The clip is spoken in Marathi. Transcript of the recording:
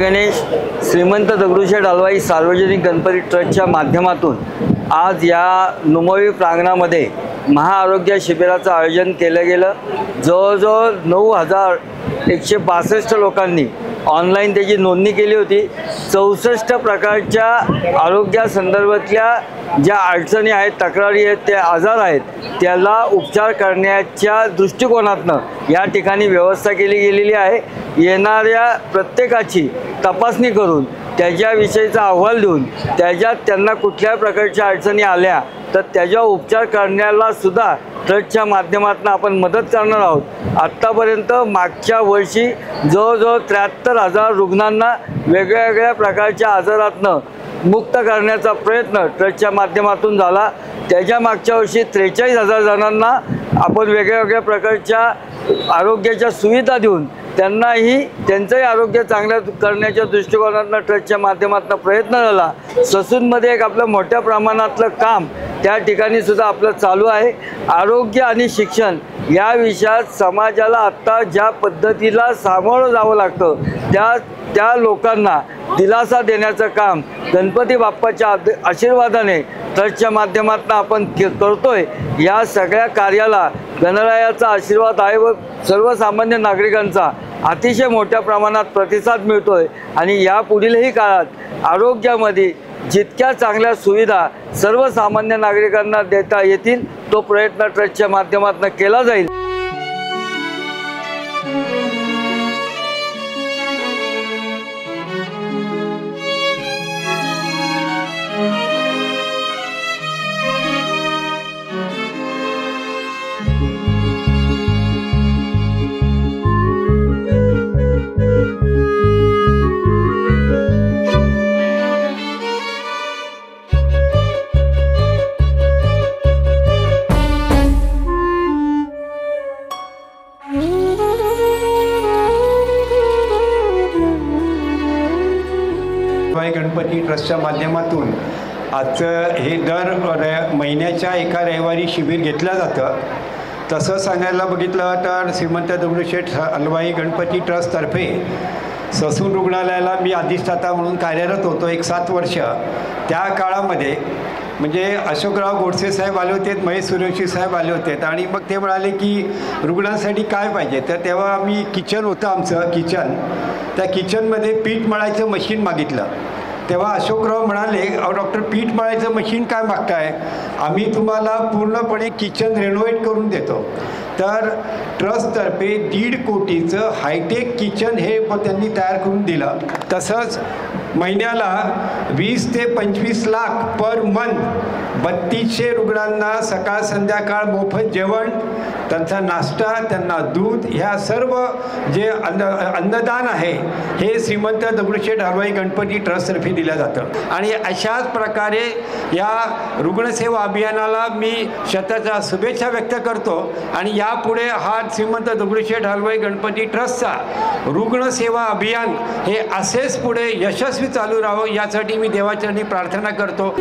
गणेश श्रीमंत दगडूशेठ हलवाई सार्वजनिक गणपती ट्रस्टच्या माध्यमातून आज या नुमवी प्रांगणामध्ये महाआरोग्य शिबिराचं आयोजन केलं गेलं। जवळजवळ 9162 लोकांनी ऑनलाईन त्याची नोंदणी केली होती। 64 प्रकारच्या आरोग्यासंदर्भातल्या ज्या अडचणी आहेत, तक्रारी आहेत, ते आजार आहेत, त्याला उपचार करण्याच्या दृष्टिकोनातनं या ठिकाणी व्यवस्था केली गेलेली आहे। येणाऱ्या प्रत्येकाची तपासणी करून त्याच्याविषयीचा अहवाल देऊन त्याच्यात त्यांना कुठल्या प्रकारच्या अडचणी आल्या तर त्याचा उपचार करण्याला सुद्धा ट्रस्टच्या माध्यमातून आपण मदत करणार आहोत। आत्तापर्यंत मागच्या वर्षी जवळजवळ 73,000 रुग्णांना वेगवेगळ्या प्रकारच्या आजारातनं मुक्त करण्याचा प्रयत्न ट्रस्टच्या माध्यमातून झाला। त्याच्या मागच्या वर्षी 43,000 जणांना आपण वेगवेगळ्या प्रकारच्या आरोग्याच्या सुविधा देऊन त्यांनाही त्यांचंही आरोग्य चांगलं करण्याच्या दृष्टिकोनातून ट्रस्टच्या माध्यमातून प्रयत्न झाला। ससूनमध्ये एक आपलं मोठ्या प्रमाणातलं काम त्या ठिकाणी सुद्धा आपलं चालू आहे। आरोग्य आणि शिक्षण या विषयात समाजाला आत्ता ज्या पद्धतीला सामोरं जावं लागतं त्या लोकांना दिलासा देण्याचं काम गणपती बाप्पाच्या आशीर्वादाने ट्रस्टच्या माध्यमातून आपण करतोय। या सगळ्या कार्याला गणरायाचा आशीर्वाद आहे व सर्वसामान्य नागरिकांचा अतिशय मोठ्या प्रमाणात प्रतिसाद मिळतोय आणि यापुढीलही काळात आरोग्यामध्ये जितक्या चांगल्या सुविधा सर्वसामान्य नागरिकांना देता येतील तो प्रयत्न ट्रस्टच्या माध्यमातून केला जाईल। गणपती ट्रस्टच्या माध्यमातून आजचं हे दर महिन्याच्या एका रविवारी शिबिर घेतलं जातं। तसं सांगायला बघितलं तर श्रीमंत दगडूशेठ हलवाई गणपती ट्रस्टतर्फे ससून रुग्णालयाला मी अधिष्ठाता म्हणून कार्यरत होतो 7 वर्ष। त्या काळामध्ये म्हणजे अशोकराव गोडसे साहेब आले होते, महेश सूर्यवंशी साहेब आले होते आणि मग ते म्हणाले की रुग्णांसाठी काय पाहिजे, तर तेव्हा आम्ही किचन होतं आमचं किचन, त्या किचनमध्ये पीठ मळायचं मशीन मागितलं। तेव्हा अशोकराव म्हणाले, डॉक्टर पीठ मळायचं मशीन काय मागताय, आम्ही तुम्हाला पूर्णपणे किचन रेनोव्हेट करून देतो। तर ट्रस्टतर्फे 1.5 कोटीचं हायटेक किचन हे त्यांनी तयार करून दिलं। तसंच महिन्याला 20 ते 25 लाख पर मंथ 3200 रुग्णांना सकाळ संध्याकाळ मोफत जेवण, त्यांचा नाश्ता, त्यांना दूध, ह्या सर्व जे अन्नदान आहे हे श्रीमंत दगडूशेठ हलवाई गणपती ट्रस्टतर्फे दिलं जातं। आणि अशाच प्रकारे या रुग्णसेवा अभियानाला मी शतशः शुभेच्छा व्यक्त करतो आणि यापुढे हा श्रीमंत दगडूशेठ हलवाई गणपती ट्रस्टचा रुग्णसेवा अभियान हे असेच पुढे यशस्वी चालू राहावं यासाठी मी देवाचरणी प्रार्थना करतो।